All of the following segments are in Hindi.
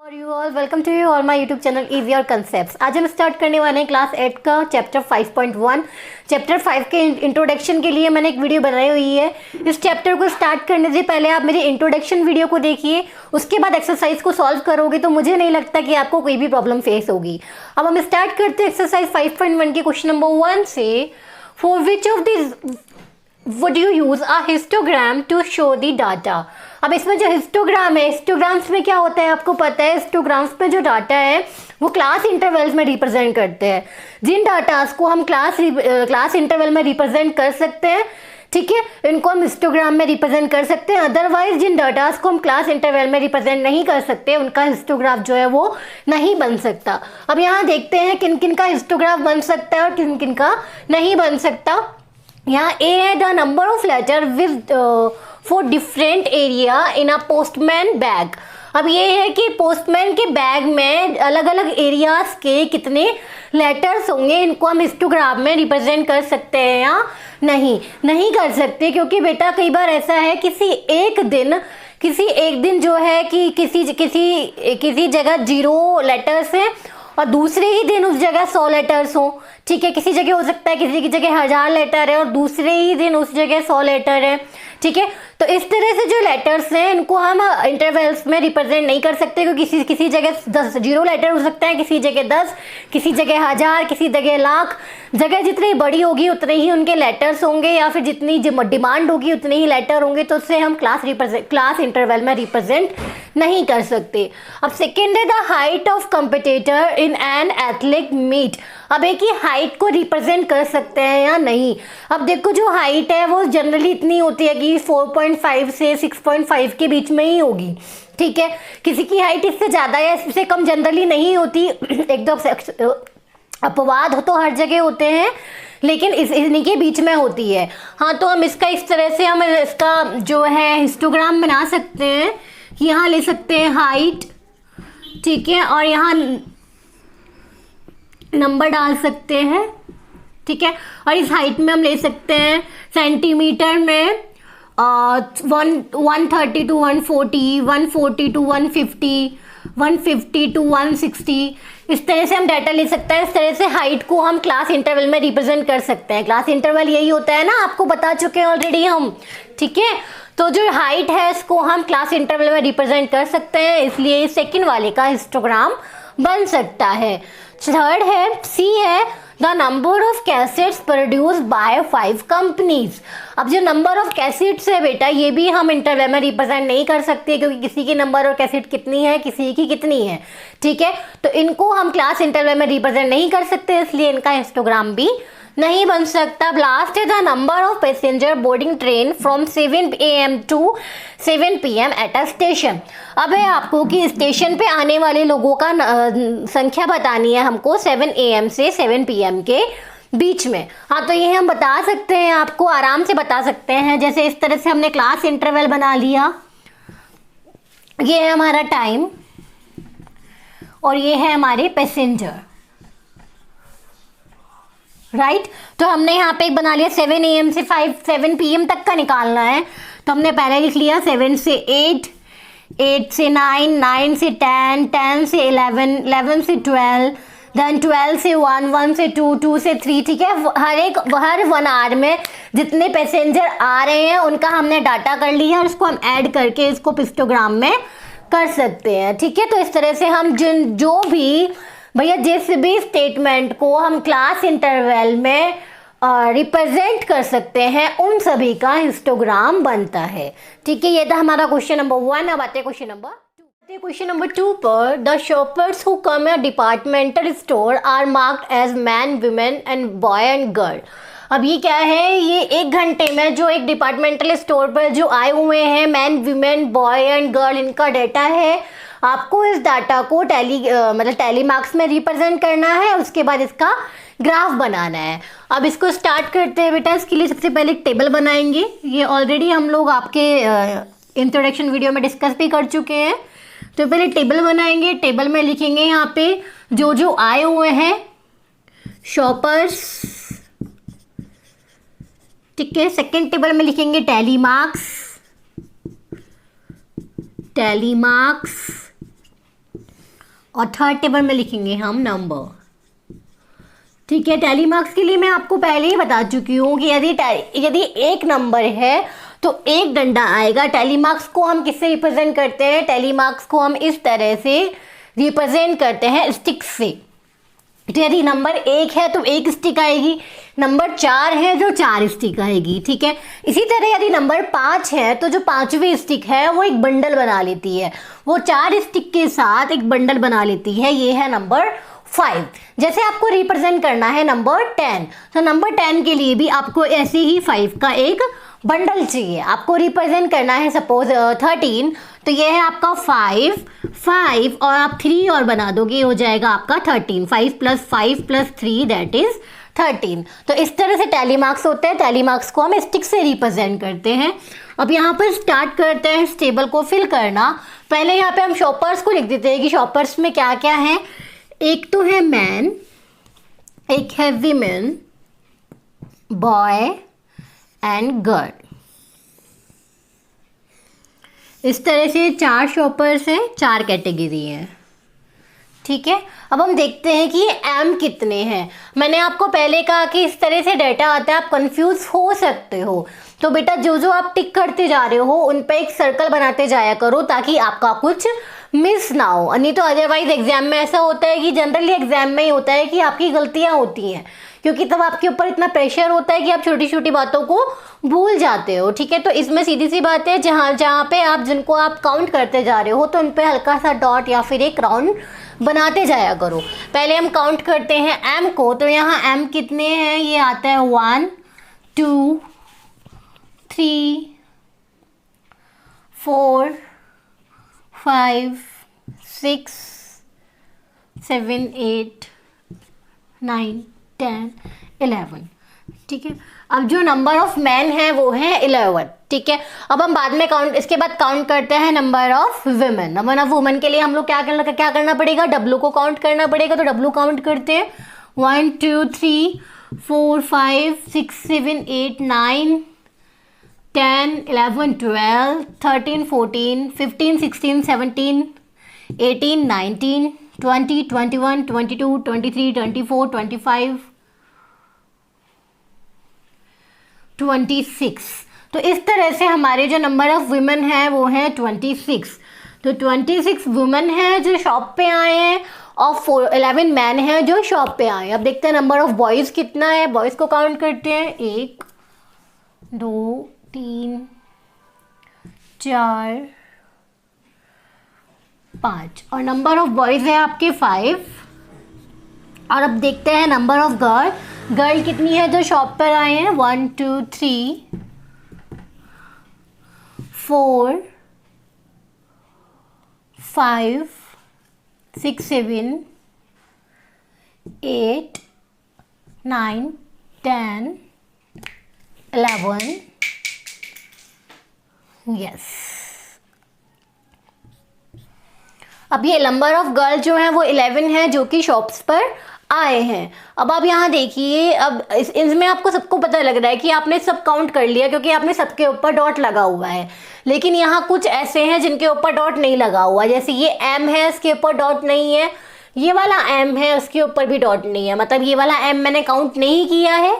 और you all welcome to you all my YouTube channel easy और कंसेप्ट्स। आज हम स्टार्ट करने वाले हैं क्लास 8 का चैप्टर 5.1। चैप्टर 5 के इंट्रोडक्शन के लिए मैंने एक वीडियो बनाई हुई है। इस चैप्टर को स्टार्ट करने से पहले आप मेरी इंट्रोडक्शन वीडियो को देखिए, उसके बाद एक्सरसाइज को सॉल्व करोगे तो मुझे नहीं लगता कि आपको कोई भी प्रॉब्लम फेस होगी। अब हम स्टार्ट करते हैं एक्सरसाइज 5.1 के क्वेश्चन नंबर 1 से। For which of this would you use a histogram to show the data। अब इसमें जो हिस्टोग्राम है, हिस्टोग्राम्स में क्या होता है आपको पता है। हिस्टोग्राम्स में जो डाटा है वो क्लास इंटरवल्स में रिप्रेजेंट करते हैं। जिन डाटास को हम क्लास इंटरवल में रिप्रेजेंट कर सकते हैं, ठीक है, इनको हम हिस्टोग्राम में रिप्रेजेंट कर सकते हैं। अदरवाइज जिन डाटास को हम क्लास इंटरवल में रिप्रेजेंट नहीं कर सकते उनका हिस्टोग्राफ जो है वो नहीं बन सकता। अब यहाँ देखते हैं किन किन का हिस्टोग्राफ बन सकता है और किन किन का नहीं बन सकता। यहाँ ए है the number of letter with for different area in a postman bag. अब ये है कि पोस्टमैन के बैग में अलग अलग एरियाज के कितने लेटर्स होंगे, इनको हम हिस्टोग्राफ में रिप्रेजेंट कर सकते हैं या नहीं कर सकते। क्योंकि बेटा कई बार ऐसा है किसी एक दिन जो है कि किसी जगह 0 लेटर्स हैं और दूसरे ही दिन उस जगह 100 लेटर्स हों, ठीक है। किसी जगह हो सकता है किसी की जगह 1000 लेटर है और दूसरे ही दिन उस जगह 100 लेटर है, ठीक है। तो इस तरह से जो लेटर्स हैं इनको हम इंटरवल्स में रिप्रेजेंट नहीं कर सकते, क्योंकि किसी जगह 0 लेटर हो सकता है, किसी जगह 10, किसी जगह 1000, किसी जगह लाख। जगह जितनी बड़ी होगी उतने ही उनके लेटर्स होंगे, या फिर जितनी डिमांड होगी उतने ही लेटर होंगे, तो उससे हम क्लास इंटरवल में रिप्रेजेंट नहीं कर सकते। अब सेकेंड है the height of competitor in an athletic meet. अब एक ही हाइट को रिप्रेजेंट कर सकते हैं या नहीं। अब देखो जो हाइट है वो जनरली इतनी होती है कि 4.5 से 6.5 के बीच में ही होगी, ठीक है। किसी की हाइट इससे ज़्यादा या इससे कम जनरली नहीं होती। एकदम अपवाद हो तो हर जगह होते हैं, लेकिन इन्हीं के बीच में होती है। हाँ, तो हम इस तरह से हम इसका जो है हिस्टोग्राम बना सकते हैं कि यहाँ ले सकते हैं हाइट, ठीक है, और यहाँ नंबर डाल सकते हैं, ठीक है। और इस हाइट में हम ले सकते हैं सेंटीमीटर में 130 to 140, 140 to 150, 150 to 160। इस तरह से हम डाटा ले सकते हैं। इस तरह से हाइट को हम क्लास इंटरवल में रिप्रेजेंट कर सकते हैं। क्लास इंटरवल यही होता है ना, आपको बता चुके हैं ऑलरेडी हम, ठीक है। तो जो हाइट है इसको हम क्लास इंटरवल में रिप्रेजेंट कर सकते हैं, इसलिए सेकंड वाले का हिस्टोग्राम बन सकता है। थर्ड है सी है the number of cassettes produce by 5 companies. अब जो नंबर ऑफ कैसेट्स है बेटा ये भी हम इंटरवल में रिप्रेजेंट नहीं कर सकते, क्योंकि किसी की नंबर और कैसेट कितनी है, किसी की कितनी है, ठीक है। तो इनको हम क्लास इंटरवल में रिप्रेजेंट नहीं कर सकते, इसलिए इनका हिस्टोग्राम भी नहीं बन सकता। लास्ट है the number of passenger boarding train from 7 AM to 7 PM at a station. अब है आपको कि स्टेशन पे आने वाले लोगों का संख्या बतानी है हमको 7 AM से 7 PM के बीच में। हाँ, तो ये हम बता सकते हैं, आपको आराम से बता सकते हैं। जैसे इस तरह से हमने क्लास इंटरवल बना लिया, ये है हमारा टाइम और ये है हमारे पैसेंजर, राइट। तो हमने यहाँ पे एक बना लिया 7 AM से 7 PM तक का निकालना है, तो हमने पहले लिख लिया 7 से 8, 8 से 9, 9 से 10, 10 से 11, 11 से 12, देन 12 से 1, 1 से 2, 2 से 3, ठीक है। हर 1 आवर में जितने पैसेंजर आ रहे हैं उनका हमने डाटा कर लिया और उसको हम ऐड करके इसको हिस्टोग्राम में कर सकते हैं, ठीक है। तो इस तरह से हम जो भी भैया जिस भी स्टेटमेंट को हम क्लास इंटरवल में रिप्रेजेंट कर सकते हैं उन सभी का हिस्टोग्राम बनता है, ठीक है। ये था हमारा क्वेश्चन नंबर 1। अब आते हैं क्वेश्चन नंबर 2। क्वेश्चन नंबर 2 पर the shoppers who come a departmental store are marked as man, women and boy and girl. अब ये क्या है, ये 1 घंटे में जो एक डिपार्टमेंटल स्टोर पर जो आए हुए हैं man, women, boy and girl, इनका डाटा है। आपको इस डाटा को टैली मार्क्स में रिप्रेजेंट करना है, उसके बाद इसका ग्राफ बनाना है। अब इसको स्टार्ट करते हैं बेटा। इसके लिए सबसे पहले एक टेबल बनाएंगे। ये ऑलरेडी हम लोग आपके इंट्रोडक्शन वीडियो में डिस्कस भी कर चुके हैं। तो पहले टेबल बनाएंगे, टेबल में लिखेंगे यहाँ पे जो आए हुए हैं शॉपर्स, ठीक है। सेकेंड टेबल में लिखेंगे टैली मार्क्स, और थर्ड टेबल में लिखेंगे हम नंबर। ठीक है, टैली मार्क्स के लिए मैं आपको पहले ही बता चुकी हूँ कि यदि एक नंबर है तो एक डंडा आएगा। टैली मार्क्स को हम किससे रिप्रेजेंट करते हैं? टैली मार्क्स को हम इस तरह से रिप्रेजेंट करते हैं स्टिक से। तो यदि नंबर 1 है तो 1 स्टिक आएगी, नंबर 4 है जो 4 स्टिक आएगी। ठीक है, इसी तरह यदि नंबर 5 है तो जो 5वीं स्टिक है वो एक बंडल बना लेती है, वो 4 स्टिक के साथ एक बंडल बना लेती है। ये है नंबर 5। जैसे आपको रिप्रेजेंट करना है नंबर 10, तो नंबर 10 के लिए भी आपको ऐसे ही 5 का एक बंडल चाहिए। आपको रिप्रेजेंट करना है सपोज 13, तो ये है आपका 5 और आप 3 और बना दोगे, हो जाएगा आपका 13। 5 + 5 + 3 दैट इज 13। तो इस तरह से टैली मार्क्स होते हैं। टैली मार्क्स को हम स्टिक से रिप्रेजेंट करते हैं। अब यहाँ पर स्टार्ट करते हैं इस टेबल को फिल करना। पहले यहाँ पे हम शॉपर्स को लिख देते हैं कि शॉपर्स में क्या क्या है। एक तो है मैन, एक है वीमेन, बॉय एंड गर्ल। इस तरह से 4 शॉपर्स हैं, 4 कैटेगरी हैं। ठीक है, अब हम देखते हैं कि एम कितने हैं। मैंने आपको पहले कहा कि इस तरह से डाटा आता है, आप कंफ्यूज हो सकते हो। तो बेटा जो जो आप टिक करते जा रहे हो उन पे एक सर्कल बनाते जाया करो ताकि आपका कुछ मिस ना हो। नहीं तो अदरवाइज एग्जाम में ऐसा होता है कि जनरली एग्जाम में ही होता है कि आपकी गलतियां होती हैं, क्योंकि तब आपके ऊपर इतना प्रेशर होता है कि आप छोटी छोटी बातों को भूल जाते हो। ठीक है, तो इसमें सीधी सी बात है, जहाँ पे आप जिनको आप काउंट करते जा रहे हो तो उन पे हल्का सा डॉट या फिर एक राउंड बनाते जाया करो। पहले हम काउंट करते हैं एम को, तो यहाँ एम कितने हैं? ये आता है 1 2 3 4 5 6 7 8 9 10 11। ठीक है, अब जो नंबर ऑफ मैन है वो है 11। ठीक है, अब हम बाद में इसके बाद काउंट करते हैं number of women. Number of women के लिए हम लोग क्या करना पड़ेगा? डब्लू को काउंट करना पड़ेगा। तो डब्लू काउंट करते हैं 1 2 3 4 5 6 7 8 9 10 11 12 13 14 15 16 17 18 19 20 21 22 23 24 25 26। तो इस तरह से हमारे जो नंबर ऑफ वुमेन है वो है 26। तो 26 वुमेन है जो शॉप पे आए हैं और 11 मैन है जो शॉप पे आए हैं। अब देखते हैं नंबर ऑफ बॉयज़ कितना है। बॉयज़ को काउंट करते हैं 1 2 3 4 5 और नंबर ऑफ बॉयज़ है आपके 5। और अब देखते हैं नंबर ऑफ गर्ल कितनी है जो शॉप पर आए हैं। 1 2 3 4 5 6 7 8 9 10 11। यस, अब ये नंबर ऑफ गर्ल जो है वो 11 है जो कि शॉप्स पर आए हैं। अब आप यहाँ देखिए, अब इसमें आपको सबको पता लग रहा है कि आपने सब काउंट कर लिया क्योंकि आपने सबके ऊपर डॉट लगा हुआ है। लेकिन यहाँ कुछ ऐसे हैं जिनके ऊपर डॉट नहीं लगा हुआ, जैसे ये एम है इसके ऊपर डॉट नहीं है, ये वाला एम है उसके ऊपर भी डॉट नहीं है, मतलब ये वाला एम मैंने काउंट नहीं किया है।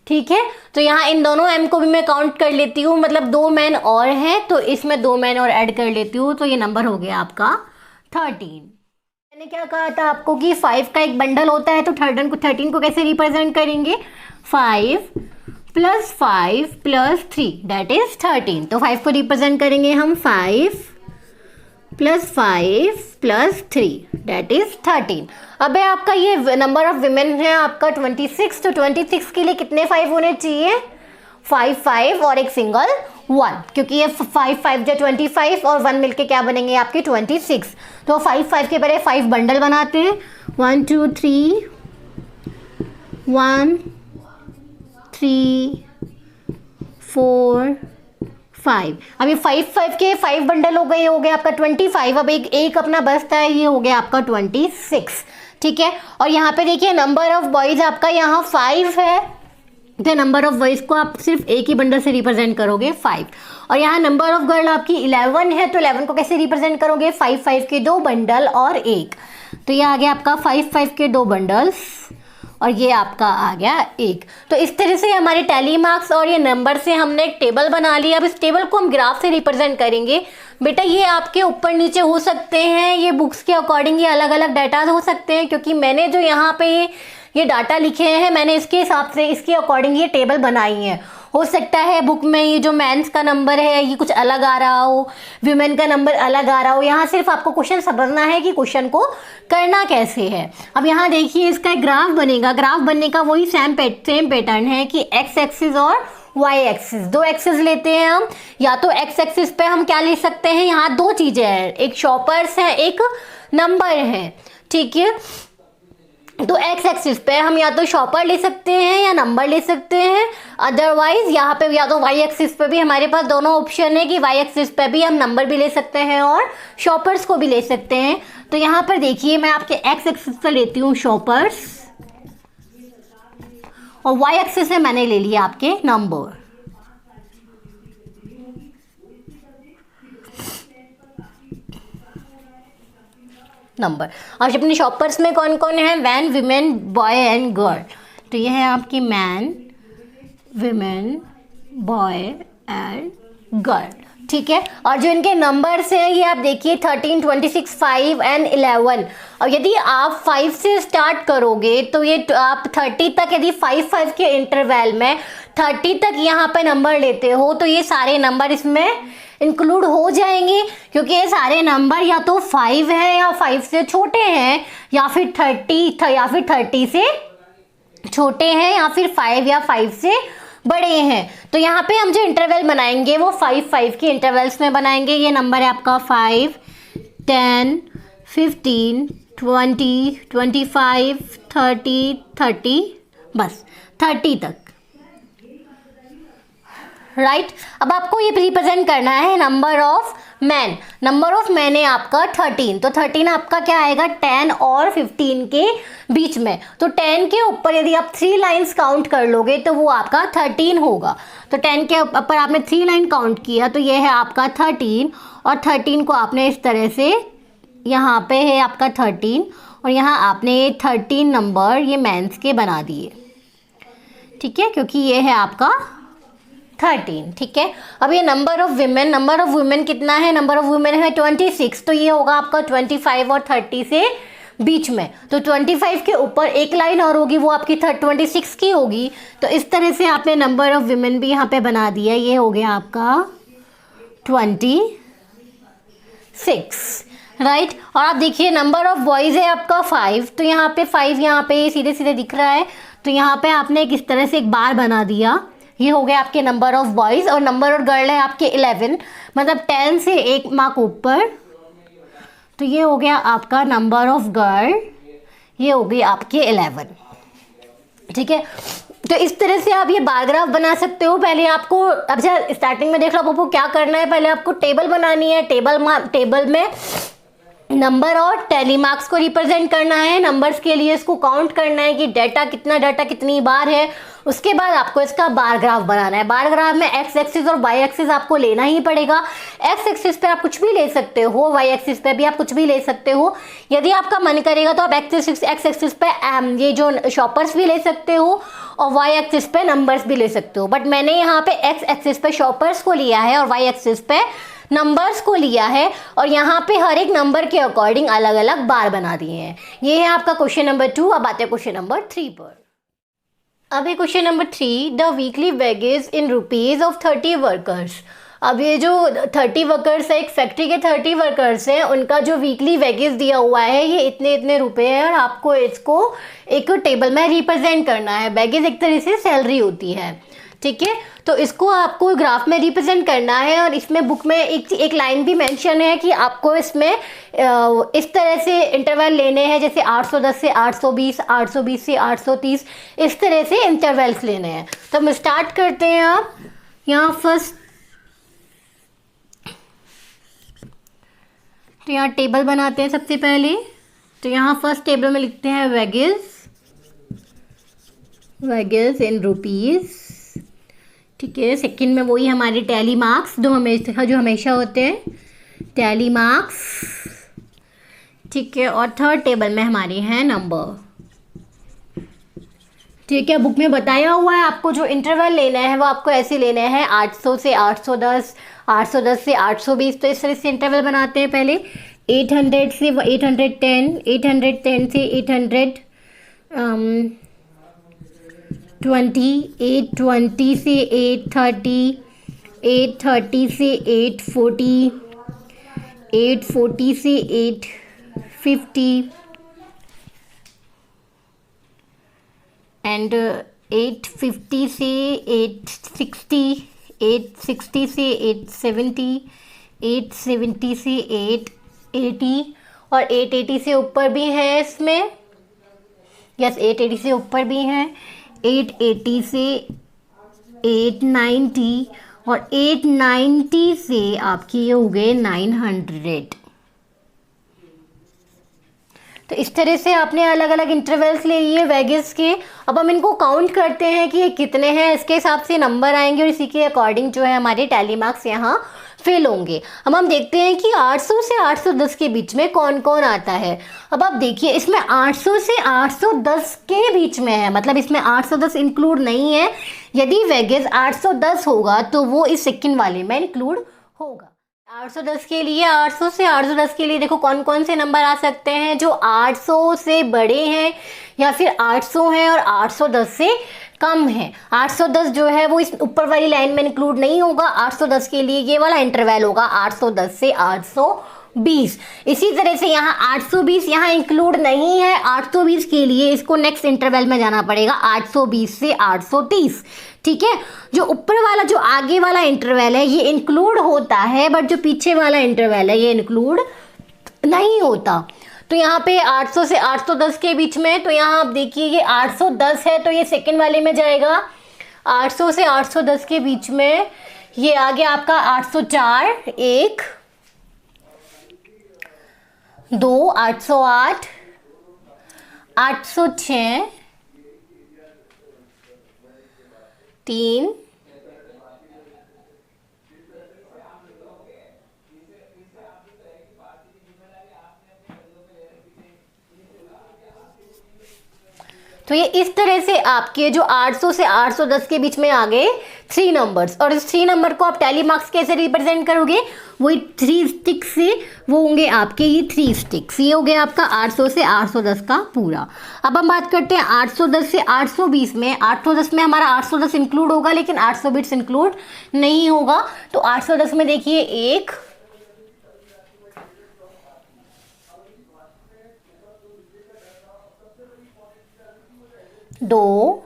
ठीक है, तो यहाँ इन दोनों एम को भी मैं काउंट कर लेती हूँ, मतलब 2 मैन और हैं तो इसमें 2 मैन और ऐड कर लेती हूँ, तो ये नंबर हो गया आपका 13। मैंने क्या कहा था आपको कि 5 का एक बंडल होता है, तो 13 को कैसे रिप्रेजेंट करेंगे? 5 + 5 + 3 दैट इज 13। तो 5 को रिप्रेजेंट करेंगे हम 5 + 5 + 3 दैट इज 13। अब है आपका ये नंबर ऑफ विमेन है आपका 26। तो 26 के लिए कितने 5 होने चाहिए? 5 और एक सिंगल 1, क्योंकि ये 5 जो 25 और 1 मिलके क्या बनेंगे आपके 26। तो 5 के पहले 5 बंडल बनाते हैं। 1 2 3 1 3 4 5। अब ये 5 के 5 बंडल हो गए, आपका 25। अब एक अपना बचता है, ये हो गया आपका 26। ठीक है, और यहाँ पे देखिए नंबर ऑफ बॉयज़ आपका यहाँ 5 है, तो नंबर ऑफ बॉयज़ को आप सिर्फ एक ही बंडल से रिप्रेजेंट करोगे 5। और यहाँ नंबर ऑफ गर्ल आपकी 11 है, तो 11 को कैसे रिप्रेजेंट करोगे? 5 के 2 बंडल और 1, तो ये आ गया आपका 5 के 2 बंडल्स और ये आपका आ गया 1। तो इस तरह से हमारे टैली मार्क्स और ये नंबर से हमने एक टेबल बना लिया। अब इस टेबल को हम ग्राफ से रिप्रेजेंट करेंगे। बेटा ये आपके ऊपर नीचे हो सकते हैं, ये बुक्स के अकॉर्डिंग ये अलग अलग डाटा हो सकते हैं, क्योंकि मैंने जो यहाँ पे ये डाटा लिखे हैं मैंने इसके हिसाब से इसके अकॉर्डिंग ये टेबल बनाई है। हो सकता है बुक में ये जो मेंस का नंबर है ये कुछ अलग आ रहा हो, विमेन का नंबर अलग आ रहा हो। यहाँ सिर्फ आपको क्वेश्चन समझना है कि क्वेश्चन को करना कैसे है। अब यहाँ देखिए इसका एक ग्राफ बनेगा। ग्राफ बनने का वही सेम पैटर्न है कि एक्स एक्सिस और वाई एक्सिस, 2 एक्सिस लेते हैं हम। या तो एक्स एक्सिस पे हम क्या ले सकते हैं, यहाँ 2 चीज़ें हैं, एक शॉपर्स है एक नंबर है, ठीक है। तो एक्स एक्सिस पे हम या तो शॉपर ले सकते हैं या नंबर ले सकते हैं। अदरवाइज यहाँ पे या तो वाई एक्सिस पे भी हमारे पास दोनों ऑप्शन है कि वाई एक्सिस पे भी हम नंबर भी ले सकते हैं और शॉपर्स को भी ले सकते हैं। तो यहाँ पर देखिए मैं आपके एक्स एक्सिस पे लेती हूँ शॉपर्स और वाई एक्सिस से मैंने ले लिया आपके नंबर। और अपने शॉपर्स में कौन कौन है, man, women, boy and girl. तो ये है आपकी man, women, boy and girl, ठीक है। और जो इनके नंबर्स हैं ये आप देखिए 13, 26, 5 एंड 11। और यदि आप 5 से स्टार्ट करोगे तो ये आप 30 तक, यदि 5 के इंटरवल में 30 तक यहाँ पे नंबर लेते हो तो ये सारे नंबर इसमें इंक्लूड हो जाएंगे, क्योंकि ये सारे नंबर या तो 5 है या 5 से छोटे हैं या फिर 30 से छोटे हैं या फिर 5 या 5 से बड़े हैं। तो यहाँ पे हम जो इंटरवल बनाएंगे वो 5 के इंटरवल्स में बनाएंगे। ये नंबर है आपका 5, 10, 15, 20, 25, 30, बस 30 तक, राइट। अब आपको ये रिप्रेजेंट करना है number of man. Number of man है आपका 13। तो 13 आपका क्या आएगा, 10 और 15 के बीच में। तो 10 के ऊपर यदि आप 3 लाइन्स काउंट कर लोगे तो वो आपका 13 होगा। तो 10 के ऊपर आपने 3 लाइन काउंट किया तो ये है आपका 13। और 13 को आपने इस तरह से, यहाँ पे है आपका 13 और यहाँ आपने 13 नंबर ये मैंस के बना दिए, ठीक है, क्योंकि ये है आपका 13, ठीक है। अब ये नंबर ऑफ वुमेन कितना है, नंबर ऑफ वुमेन है 26। तो ये होगा आपका 25 और 30 से बीच में। तो 25 के ऊपर एक लाइन और होगी, वो आपकी 26 की होगी। तो इस तरह से आपने नंबर ऑफ वुमेन भी यहाँ पे बना दिया। ये हो गया आपका 26, राइट। और आप देखिए नंबर ऑफ बॉयज़ है आपका 5। तो यहाँ पे 5 यहाँ पे सीधे सीधे दिख रहा है। तो यहाँ पे आपने इस तरह से एक बार बना दिया। ये हो गया आपके नंबर ऑफ बॉयज़। और नंबर ऑफ गर्ल है आपके 11, मतलब 10 से एक मार्क ऊपर। तो ये हो गया आपका नंबर ऑफ गर्ल, ये हो गई आपके 11, ठीक है। तो इस तरह से आप ये बार ग्राफ बना सकते हो। पहले आपको, अब जब स्टार्टिंग में देख लो आपको क्या करना है, पहले आपको टेबल बनानी है। टेबल में नंबर और टैली मार्क्स को रिप्रेजेंट करना है। नंबर्स के लिए इसको काउंट करना है कि डाटा कितनी बार है। उसके बाद आपको इसका बार ग्राफ बनाना है। बार ग्राफ में एक्स एक्सिस और वाई एक्सिस आपको लेना ही पड़ेगा। एक्स एक्सिस पे आप कुछ भी ले सकते हो, वाई एक्सिस पे भी आप कुछ भी ले सकते हो। यदि आपका मन करेगा तो आप एक्स एक्सिस पे ये जो शॉपर्स भी ले सकते हो और वाई एक्सिस पे नंबर्स भी ले सकते हो। बट मैंने यहाँ पे एक्स एक्सिस पे शॉपर्स को लिया है और वाई एक्सिस पे नंबर्स को लिया है। और यहाँ पे हर एक नंबर के अकॉर्डिंग अलग अलग बार बना दिए हैं। ये है आपका क्वेश्चन नंबर 2। अब आते हैं क्वेश्चन नंबर 3 पर। अब ये question number 3, the weekly wages in rupees of 30 workers. अब ये जो 30 वर्कर्स है, एक फैक्ट्री के 30 वर्कर्स हैं, उनका जो वीकली वेजेस दिया हुआ है ये इतने रुपए है और आपको इसको एक टेबल में रिप्रेजेंट करना है। वेजेस एक तरह से सैलरी होती है, ठीक है। तो इसको आपको ग्राफ में रिप्रेजेंट करना है। और इसमें बुक में एक लाइन भी मेंशन है कि आपको इसमें इस तरह से इंटरवल लेने हैं, जैसे 810 से 820, 820 से 830, इस तरह से इंटरवल्स लेने हैं। तो हम स्टार्ट करते हैं। आप यहाँ फर्स्ट, तो यहाँ टेबल बनाते हैं सबसे पहले। तो यहाँ फर्स्ट टेबल में लिखते हैं वेजेस इन रुपीज़, ठीक है। सेकंड में वही हमारे टैली मार्क्स जो हमेशा होते हैं, टैली मार्क्स ठीक है, और थर्ड टेबल में हमारे हैं नंबर। ठीक है, बुक में बताया हुआ है आपको जो इंटरवल लेना है वो आपको ऐसे लेना है 800 से 810, 810 से 820। तो इस तरह से इंटरवल बनाते हैं। पहले 800 से 810, 810 से 820, 820 से 830, 830 से 840, 840 से 850 एंड 850 से 860, 860 से 870, 870 से 880 और 880 से ऊपर भी है इसमें। यस, 880 से ऊपर भी हैं, 880 से 890 और 890 से आपकी ये हो गए 900। तो इस तरह से आपने अलग अलग इंटरवल्स ले लिए वेगेस के। अब हम इनको काउंट करते हैं कि ये कितने हैं, इसके हिसाब से नंबर आएंगे और इसी के अकॉर्डिंग जो है हमारे टैली मार्क्स यहाँ फिल होंगे। अब हम देखते हैं कि 800 से 810 के बीच में कौन कौन आता है। अब आप देखिए इसमें 800 से 810 के बीच में है, मतलब इसमें 810 इंक्लूड नहीं है। यदि वेगेस 810 होगा तो वो इस सेकंड वाले में इंक्लूड होगा। 810 के लिए, 800 से 810 के लिए देखो कौन कौन से नंबर आ सकते हैं जो 800 से बड़े हैं या फिर 800 हैं और 810 से कम है। 810 जो है वो इस ऊपर वाली लाइन में इंक्लूड नहीं होगा। 810 के लिए ये वाला इंटरवल होगा 810 से 820। इसी तरह से यहाँ 820 यहाँ इंक्लूड नहीं है। 820 के लिए इसको नेक्स्ट इंटरवल में जाना पड़ेगा 820 से 830। ठीक है, जो ऊपर वाला जो आगे वाला इंटरवल है ये इंक्लूड होता है, बट जो पीछे वाला इंटरवल है ये इंक्लूड नहीं होता। तो यहाँ पे 800 से 810 के बीच में, तो यहाँ आप देखिए ये 810 है तो ये सेकंड वाले में जाएगा। 800 से 810 के बीच में ये आ गया आपका 804, 1, 2, 808, 806, 3, तो ये इस तरह से आपके जो 800 से 810 के बीच में आ गए 3 नंबर्स। और इस 3 नंबर को आप टैली मार्क्स कैसे रिप्रेजेंट करोगे, वही 3 स्टिक्स से वो होंगे आपके ये 3 स्टिक्स। ये हो गया आपका 800 से 810 का पूरा। अब हम बात करते हैं 810 से 820 में। 810 में हमारा 810 इंक्लूड होगा लेकिन 820 इंक्लूड नहीं होगा। तो 810 में देखिए 1, 2,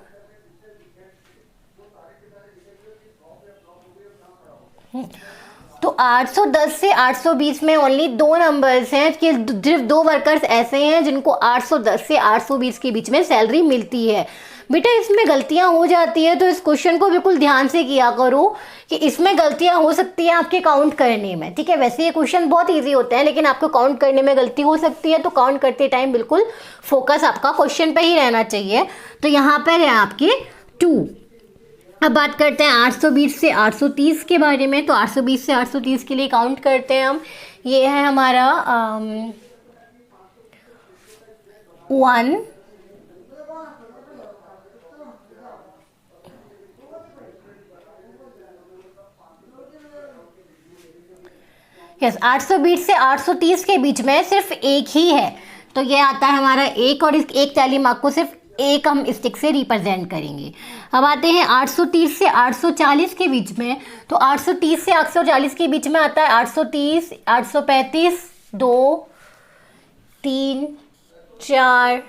तो 810 से 820 में ओनली 2 नंबर्स हैं कि सिर्फ 2 वर्कर्स ऐसे हैं जिनको 810 से 820 के बीच में सैलरी मिलती है। बेटा इसमें गलतियां हो जाती है तो इस क्वेश्चन को बिल्कुल ध्यान से किया करो कि इसमें गलतियां हो सकती है आपके काउंट करने में। ठीक है, वैसे ये क्वेश्चन बहुत इजी होते हैं लेकिन आपको काउंट करने में गलती हो सकती है, तो काउंट करते टाइम बिल्कुल फोकस आपका क्वेश्चन पे ही रहना चाहिए। तो यहाँ पर है आपके 2। अब बात करते हैं 820 से 830 के बारे में। तो 820 से 830 के लिए काउंट करते हैं हम। ये है हमारा 1, 820 से 830 के बीच में सिर्फ एक ही है, तो ये आता है हमारा 1 और इस एक टैली मार्क को सिर्फ 1 हम स्टिक से रिप्रेजेंट करेंगे। अब आते हैं 830 से 840 के बीच में। तो 830 से 840 के बीच में आता है 830, 835, 2, 3, 4,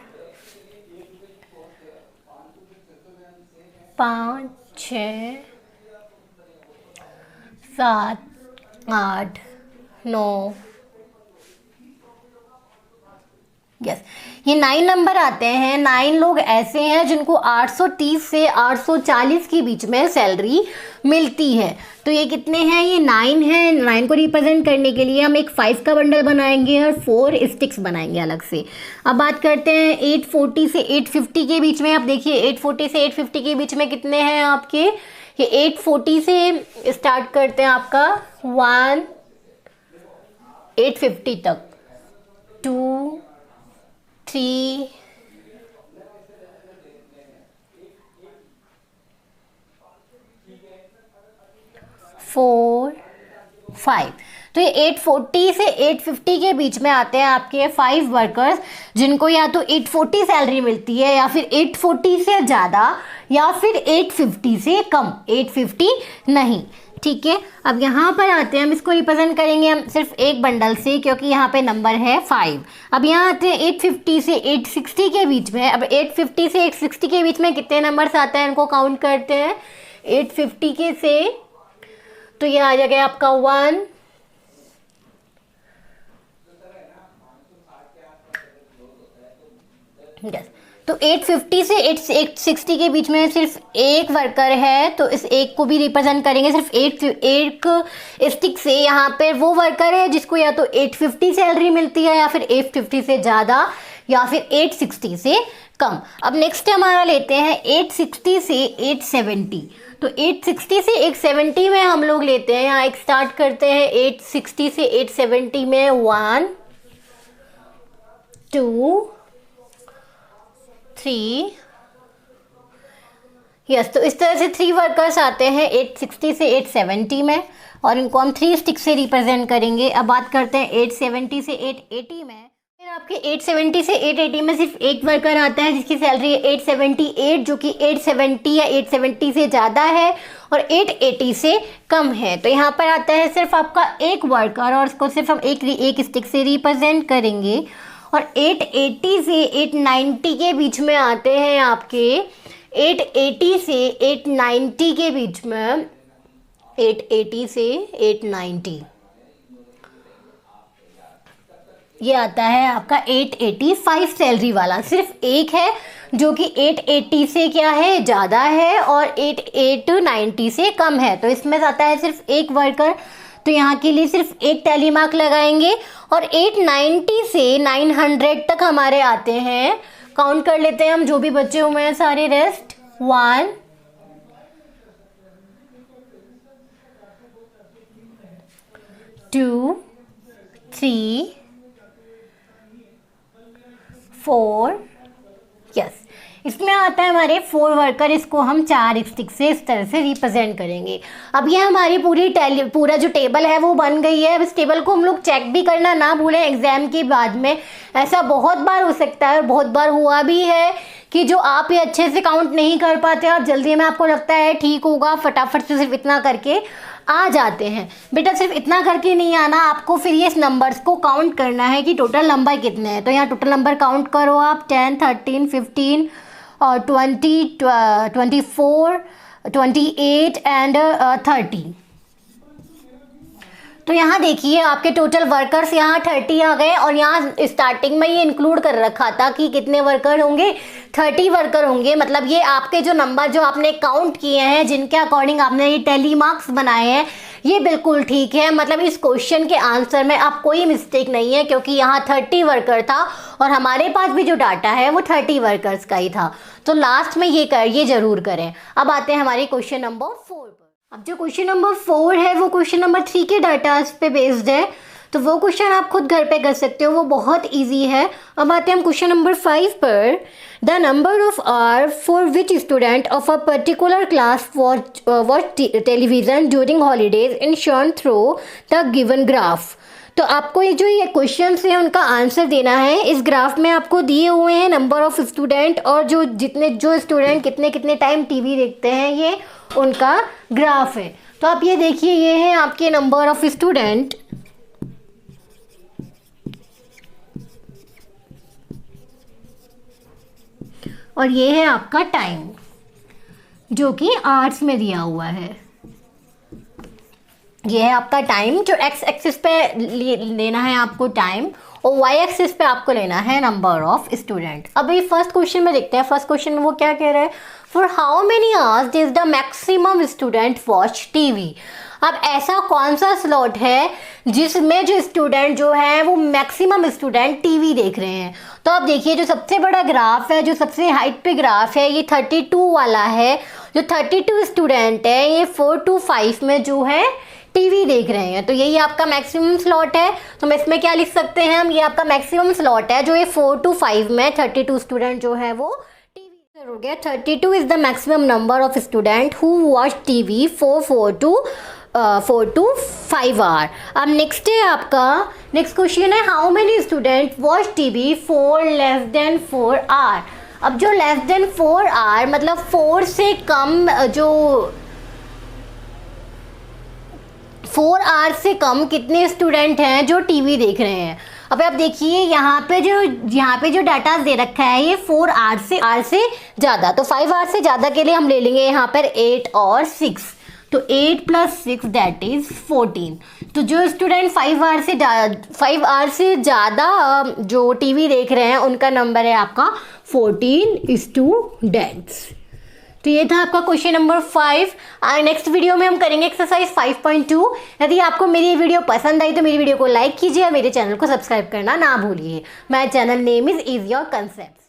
5, 6, 7, 8, 9, यस, ये 9 नंबर आते हैं। 9 लोग ऐसे हैं जिनको 830 से 840 के बीच में सैलरी मिलती है। तो ये कितने हैं, ये 9 हैं। 9 को रिप्रेजेंट करने के लिए हम एक 5 का बंडल बनाएंगे और 4 स्टिक्स बनाएंगे अलग से। अब बात करते हैं 840 से 850 के बीच में। आप देखिए 840 से 850 के बीच में कितने हैं आपके, ये 840 से स्टार्ट करते हैं आपका 1, 850 तक, 2 3 4 5। तो ये 840 से 850 के बीच में आते हैं आपके 5 वर्कर्स, जिनको या तो 840 सैलरी मिलती है या फिर 840 से ज़्यादा या फिर 850 से कम, 850 नहीं। ठीक है, अब यहाँ पर आते हैं, हम इसको रिप्रेजेंट करेंगे हम सिर्फ एक बंडल से, क्योंकि यहाँ पे नंबर है 5। अब यहाँ आते हैं 850 से 860 के बीच में। अब 850 से 860 के बीच में कितने नंबर्स आते हैं, इनको काउंट करते हैं। 850 के से तो ये आ जाएगा आपका 1 yes. तो 850 से 860 के बीच में सिर्फ एक वर्कर है, तो इस एक को भी रिप्रेजेंट करेंगे सिर्फ एक स्टिक से। यहाँ पे वो वर्कर है जिसको या तो 850 सैलरी मिलती है या फिर 850 से ज़्यादा या फिर 860 से कम। अब नेक्स्ट हमारा लेते हैं 860 से 870। तो 860 से 870 में हम लोग लेते हैं, यहाँ एक स्टार्ट करते हैं 860 से 870 में 1 2 3 यस। तो इस तरह से 3 वर्कर्स आते हैं 860 से 870 में, और इनको हम 3 स्टिक से रिप्रेजेंट करेंगे। अब बात करते हैं 870 से 880 में। फिर आपके 870 से 880 में सिर्फ एक वर्कर आता है जिसकी सैलरी है 878, जो कि 870 या 870 से ज़्यादा है और 880 से कम है। तो यहाँ पर आता है सिर्फ आपका एक वर्कर, और उसको सिर्फ हम एक स्टिक से रिप्रेजेंट करेंगे। और 880 से 890 के बीच में आते हैं आपके 880 से 890 के बीच में 880 से 890 ये आता है आपका 885 सैलरी वाला। सिर्फ एक है जो कि 880 से क्या है ज़्यादा है और 890 से कम है, तो इसमें आता है सिर्फ एक वर्कर। तो यहाँ के लिए सिर्फ एक टैली मार्क लगाएंगे। और 890 से 900 तक हमारे आते हैं, काउंट कर लेते हैं हम जो भी बचे हुए हैं सारे रेस्ट। 1 2 3 4 यस। इसमें आता है हमारे 4 वर्कर, इसको हम 4 स्टिक से इस तरह से रिप्रेजेंट करेंगे। अब ये हमारी पूरा जो टेबल है वो बन गई है। अब इस टेबल को हम लोग चेक भी करना ना भूलें एग्जाम के बाद में। ऐसा बहुत बार हो सकता है और बहुत बार हुआ भी है कि जो आप ये अच्छे से काउंट नहीं कर पाते, आप जल्दी में आपको लगता है ठीक होगा, फटाफट से सिर्फ इतना करके आ जाते हैं। बेटा सिर्फ इतना करके नहीं आना, आपको फिर ये नंबर्स को काउंट करना है कि टोटल नंबर कितने हैं। तो यहाँ टोटल नंबर काउंट करो आप, 10 13 15 और 20 24 28 एंड 30। तो यहाँ देखिए आपके टोटल वर्कर्स यहाँ 30 आ गए, और यहाँ स्टार्टिंग में ये इंक्लूड कर रखा था कि कितने वर्कर होंगे, 30 वर्कर होंगे। मतलब ये आपके जो नंबर जो आपने काउंट किए हैं, जिनके अकॉर्डिंग आपने ये टैली मार्क्स बनाए हैं, ये बिल्कुल ठीक है। मतलब इस क्वेश्चन के आंसर में आप कोई मिस्टेक नहीं है, क्योंकि यहाँ 30 वर्कर था और हमारे पास भी जो डाटा है वो 30 वर्कर्स का ही था। तो लास्ट में ये ज़रूर करें। अब आते हैं हमारे क्वेश्चन नंबर 4 पर। अब जो क्वेश्चन नंबर 4 है वो क्वेश्चन नंबर 3 के डाटा पे बेस्ड है, तो वो क्वेश्चन आप खुद घर पे कर सकते हो, वो बहुत इजी है। अब आते हैं हम क्वेश्चन नंबर 5 पर। The number of hour for which student of a particular class watch television during holidays in shown through the given graph. तो आपको ये क्वेश्चन है उनका आंसर देना है। इस ग्राफ में आपको दिए हुए हैं नंबर ऑफ स्टूडेंट और जो स्टूडेंट कितने टाइम टीवी देखते हैं, ये उनका ग्राफ है। तो आप ये देखिए, ये है आपके नंबर ऑफ स्टूडेंट, और ये है आपका टाइम जो कि आवर्स में दिया हुआ है। ये है आपका टाइम, जो एक्स एक्सिस पे लेना है आपको टाइम, और वाई एक्सिस पे आपको लेना है नंबर ऑफ स्टूडेंट। अब ये फर्स्ट क्वेश्चन में देखते हैं। फर्स्ट क्वेश्चन में वो क्या कह रहा है, for how many hours does the maximum student watch TV. अब ऐसा कौन सा स्लॉट है जिसमें जो स्टूडेंट जो है वो मैक्सिमम स्टूडेंट टीवी देख रहे हैं। तो आप देखिए, जो सबसे बड़ा ग्राफ है, जो सबसे हाइट पे ग्राफ है, ये 32 वाला है। जो 32 स्टूडेंट है, ये 4 to 5 में जो है टीवी देख रहे हैं। तो यही आपका मैक्सिमम स्लॉट है। तो मैं इसमें क्या लिख सकते हैं हम, ये आपका मैक्सिमम स्लॉट है जो ये 4 to 5 में 32 स्टूडेंट जो है वो टीवी हो गया। 32 is the maximum number of student who watch TV for 4 to 5 hour. अब नेक्स्ट है आपका, नेक्स्ट क्वेश्चन है how many student watch TV for less than 4 hour. अब जो लेस देन 4 आवर मतलब 4 से कम, जो 4 आवर से कम कितने स्टूडेंट हैं जो टीवी देख रहे हैं। अब आप देखिए यहाँ पे जो डाटा दे रखा है ये 4 आवर से ज़्यादा, तो 5 आवर से ज़्यादा के लिए हम ले लेंगे यहाँ पर 8 और 6, तो 8 + 6 दैट इज 14। तो जो स्टूडेंट 5 आवर से ज़्यादा जो टीवी देख रहे हैं उनका नंबर है आपका 14 स्टूडेंट्स। तो ये था आपका क्वेश्चन नंबर 5। नेक्स्ट वीडियो में हम करेंगे एक्सरसाइज 5.2। यदि आपको मेरी वीडियो पसंद आई तो मेरी वीडियो को लाइक कीजिए और मेरे चैनल को सब्सक्राइब करना ना भूलिए। My channel name is your concept.